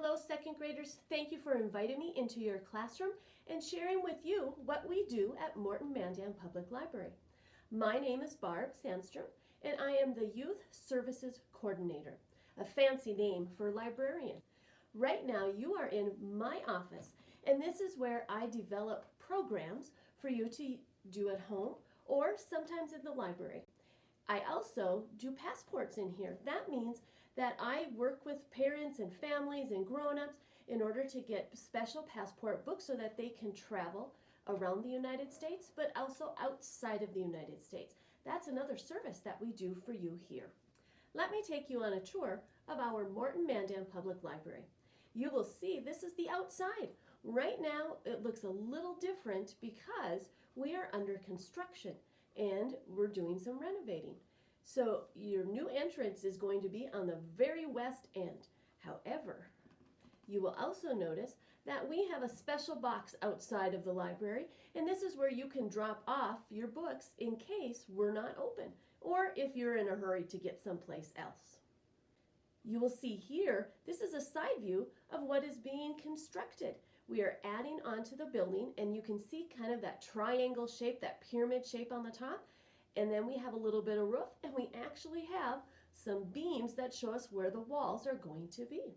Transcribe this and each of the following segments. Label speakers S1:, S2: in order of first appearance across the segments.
S1: Hello, second graders. Thank you for inviting me into your classroom and sharing with you what we do at Morton Mandan Public Library. My name is Barb Sandstrom, and I am the Youth Services Coordinator, a fancy name for librarian. Right now, you are in my office, and this is where I develop programs for you to do at home or sometimes in the library. I also do passports in here. That means that I work with parents and families and grown-ups in order to get special passport books so that they can travel around the United States, but also outside of the United States. That's another service that we do for you here. Let me take you on a tour of our Morton Mandan Public Library. You will see this is the outside. Right now it looks a little different because we are under construction and we're doing some renovating. So your new entrance is going to be on the very west end. However, you will also notice that we have a special box outside of the library, and this is where you can drop off your books in case we're not open, or if you're in a hurry to get someplace else. You will see here, this is a side view of what is being constructed. We are adding onto the building, and you can see kind of that triangle shape, that pyramid shape on the top. And then we have a little bit of roof, and we actually have some beams that show us where the walls are going to be.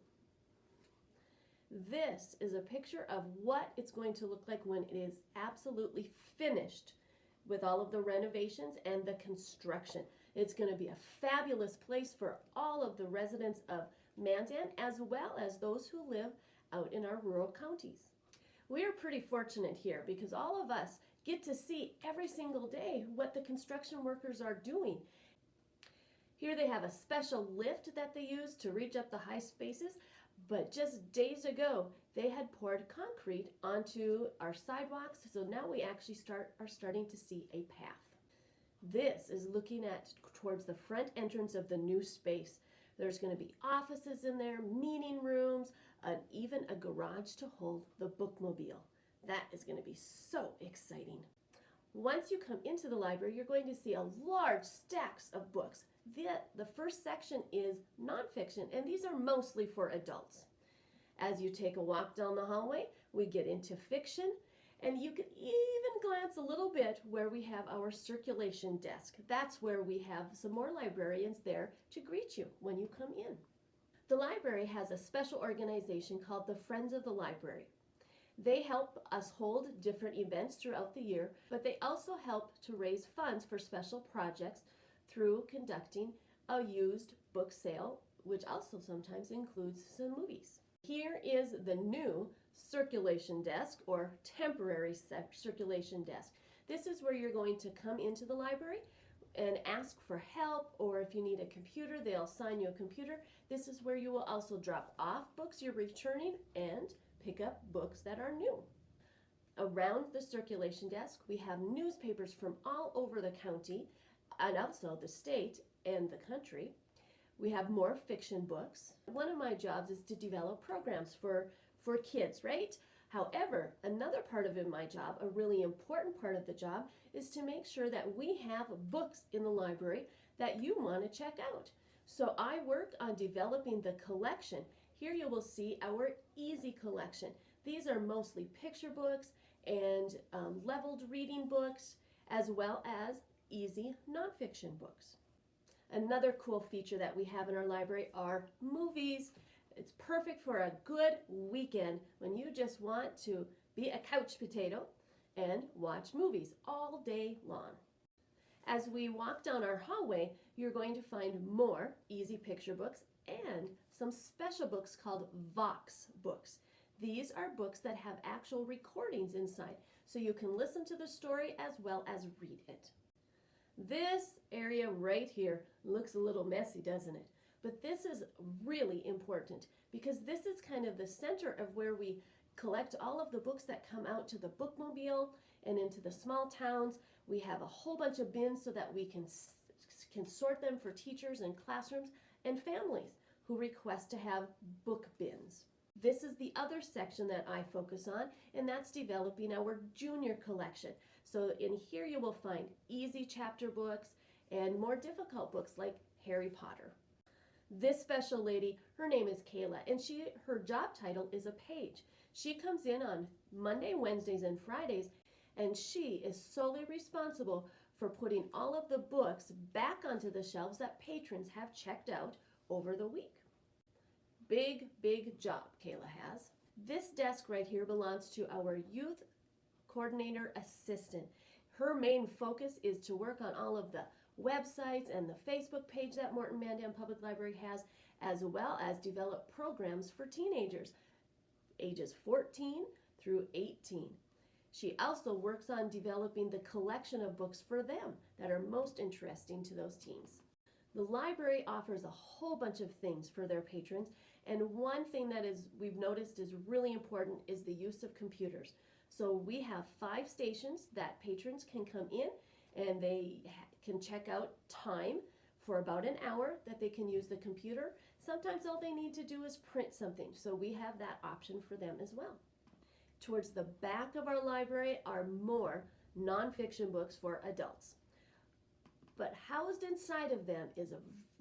S1: This is a picture of what it's going to look like when it is absolutely finished with all of the renovations and the construction. It's going to be a fabulous place for all of the residents of Mandan as well as those who live out in our rural counties. We are pretty fortunate here because all of us get to see every single day what the construction workers are doing. Here they have a special lift that they use to reach up the high spaces, but just days ago they had poured concrete onto our sidewalks, so now we actually are starting to see a path. This is looking at towards the front entrance of the new space. There's going to be offices in there, meeting rooms, and even a garage to hold the bookmobile. That is going to be so exciting. Once you come into the library, you're going to see a large stacks of books. The first section is nonfiction, and these are mostly for adults. As you take a walk down the hallway, we get into fiction, and you can even glance a little bit where we have our circulation desk. That's where we have some more librarians there to greet you when you come in. The library has a special organization called the Friends of the Library. They help us hold different events throughout the year, but they also help to raise funds for special projects through conducting a used book sale, which also sometimes includes some movies. Here is the new circulation desk or temporary circulation desk. This is where you're going to come into the library and ask for help, or if you need a computer, they'll assign you a computer. This is where you will also drop off books you're returning and pick up books that are new. Around the circulation desk, we have newspapers from all over the county and also the state and the country. We have more fiction books. One of my jobs is to develop programs for kids, right? However, another part of my job, a really important part of the job, is to make sure that we have books in the library that you want to check out. So I work on developing the collection. Here you will see our easy collection. These are mostly picture books and leveled reading books, as well as easy nonfiction books. Another cool feature that we have in our library are movies. It's perfect for a good weekend when you just want to be a couch potato and watch movies all day long. As we walk down our hallway, you're going to find more easy picture books and some special books called Vox books. These are books that have actual recordings inside, so you can listen to the story as well as read it. This area right here looks a little messy, doesn't it? But this is really important because this is kind of the center of where we collect all of the books that come out to the bookmobile and into the small towns. We have a whole bunch of bins so that we can sort them for teachers and classrooms and families who request to have book bins. This is the other section that I focus on, and that's developing our junior collection. So in here you will find easy chapter books and more difficult books like Harry Potter. This special lady, her name is Kayla, and her job title is a page. She comes in on Monday, Wednesdays, and Fridays, and she is solely responsible for putting all of the books back onto the shelves that patrons have checked out over the week. Big, big job Kayla has. This desk right here belongs to our youth coordinator assistant. Her main focus is to work on all of the websites and the Facebook page that Morton Mandan Public Library has, as well as develop programs for teenagers, ages 14 through 18. She also works on developing the collection of books for them that are most interesting to those teens. The library offers a whole bunch of things for their patrons, and one thing that we've noticed is really important is the use of computers. So we have 5 stations that patrons can come in and they can check out time for about an hour that they can use the computer. Sometimes all they need to do is print something, so we have that option for them as well. Towards the back of our library are more nonfiction books for adults. But housed inside of them is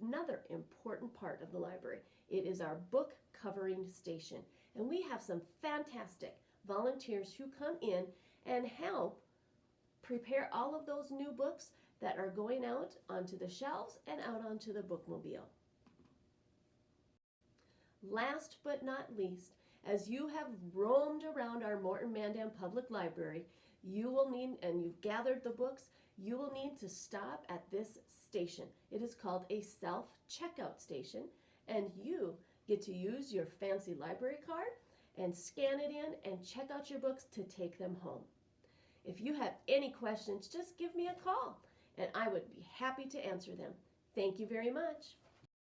S1: another important part of the library. It is our book covering station. And we have some fantastic volunteers who come in and help prepare all of those new books that are going out onto the shelves and out onto the bookmobile. Last but not least, as you have roamed around our Morton Mandan Public Library, you will need, and you've gathered the books, you will need to stop at this station. It is called a self-checkout station, and you get to use your fancy library card and scan it in and check out your books to take them home. If you have any questions, just give me a call, and I would be happy to answer them. Thank you very much.